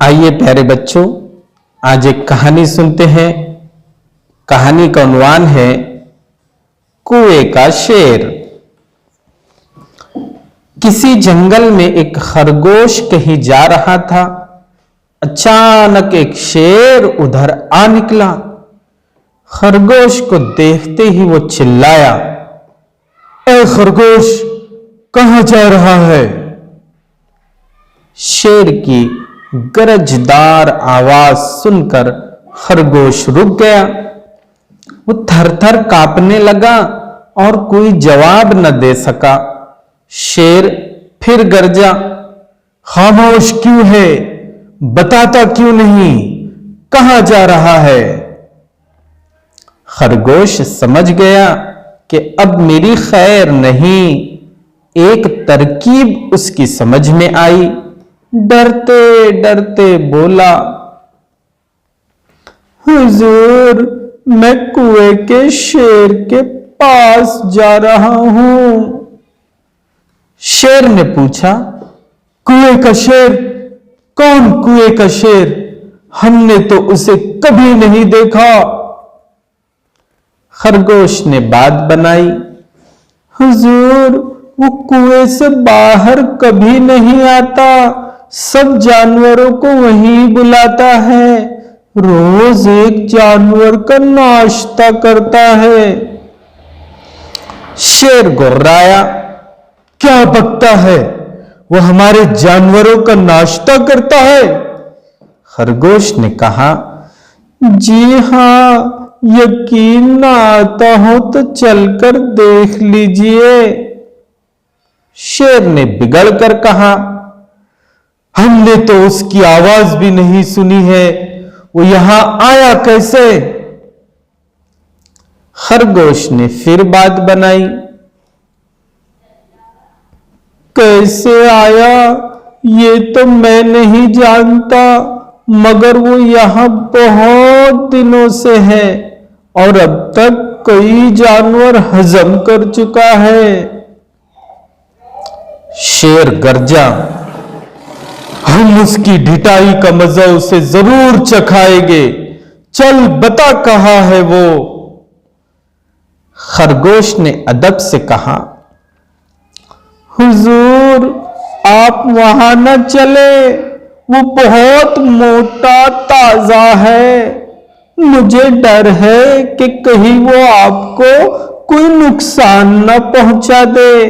आइए प्यारे बच्चों, आज एक कहानी सुनते हैं। कहानी का उन्वान है कुएं का शेर। किसी जंगल में एक खरगोश कहीं जा रहा था। अचानक एक शेर उधर आ निकला। खरगोश को देखते ही वो चिल्लाया, ऐ खरगोश, कहां जा रहा है? शेर की गरजदार आवाज सुनकर खरगोश रुक गया। वो थर-थर कांपने लगा और कोई जवाब न दे सका। शेर फिर गरजा, खामोश क्यों है? बताता क्यों नहीं? कहां जा रहा है? खरगोश समझ गया कि अब मेरी खैर नहीं। एक तरकीब उसकी समझ में आई। डरते डरते बोला, हुजूर, मैं कुएं के शेर के पास जा रहा हूं। शेर ने पूछा, कुएं का शेर? कौन कुएं का शेर? हमने तो उसे कभी नहीं देखा। खरगोश ने बात बनाई, हुजूर, वो कुएं से बाहर कभी नहीं आता। सब जानवरों को वहीं बुलाता है। रोज एक जानवर का नाश्ता करता है। शेर गुर्राया, क्या बकता है? वो हमारे जानवरों का नाश्ता करता है? खरगोश ने कहा, जी हां, यकीन ना आता हो तो चलकर देख लीजिए। शेर ने बिगड़ कर कहा, हमने तो उसकी आवाज भी नहीं सुनी है। वो यहां आया कैसे? खरगोश ने फिर बात बनाई, कैसे आया ये तो मैं नहीं जानता, मगर वो यहां बहुत दिनों से है और अब तक कई जानवर हजम कर चुका है। शेर गरजा, हम उसकी ढिठाई का मजा उसे जरूर चखाएंगे। चल बता कहां है वो? खरगोश ने अदब से कहा, हुजूर, आप वहां न चले। वो बहुत मोटा ताजा है। मुझे डर है कि कहीं वो आपको कोई नुकसान न पहुंचा दे।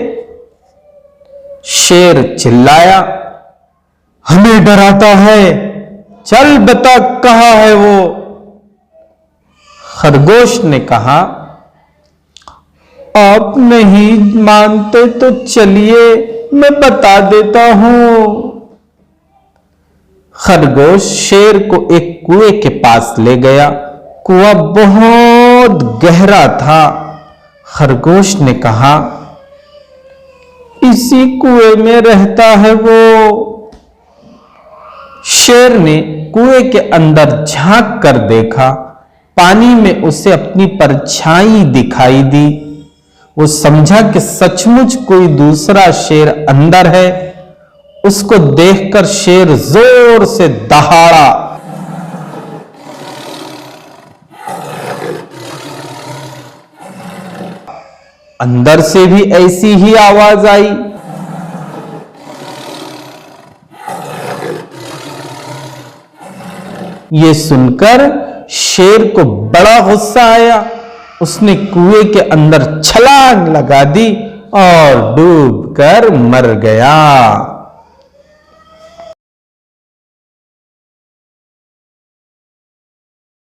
शेर चिल्लाया, हमें डराता है। चल बता कहां है वो? खरगोश ने कहा, आप नहीं मानते तो चलिए, मैं बता देता हूं। खरगोश शेर को एक कुएं के पास ले गया। कुआं बहुत गहरा था। खरगोश ने कहा, इसी कुएं में रहता है वो। शेर ने कुएं के अंदर झांक कर देखा। पानी में उसे अपनी परछाई दिखाई दी। वो समझा कि सचमुच कोई दूसरा शेर अंदर है। उसको देखकर शेर जोर से दहाड़ा। अंदर से भी ऐसी ही आवाज आई। ये सुनकर शेर को बड़ा गुस्सा आया। उसने कुएं के अंदर छलांग लगा दी और डूबकर मर गया।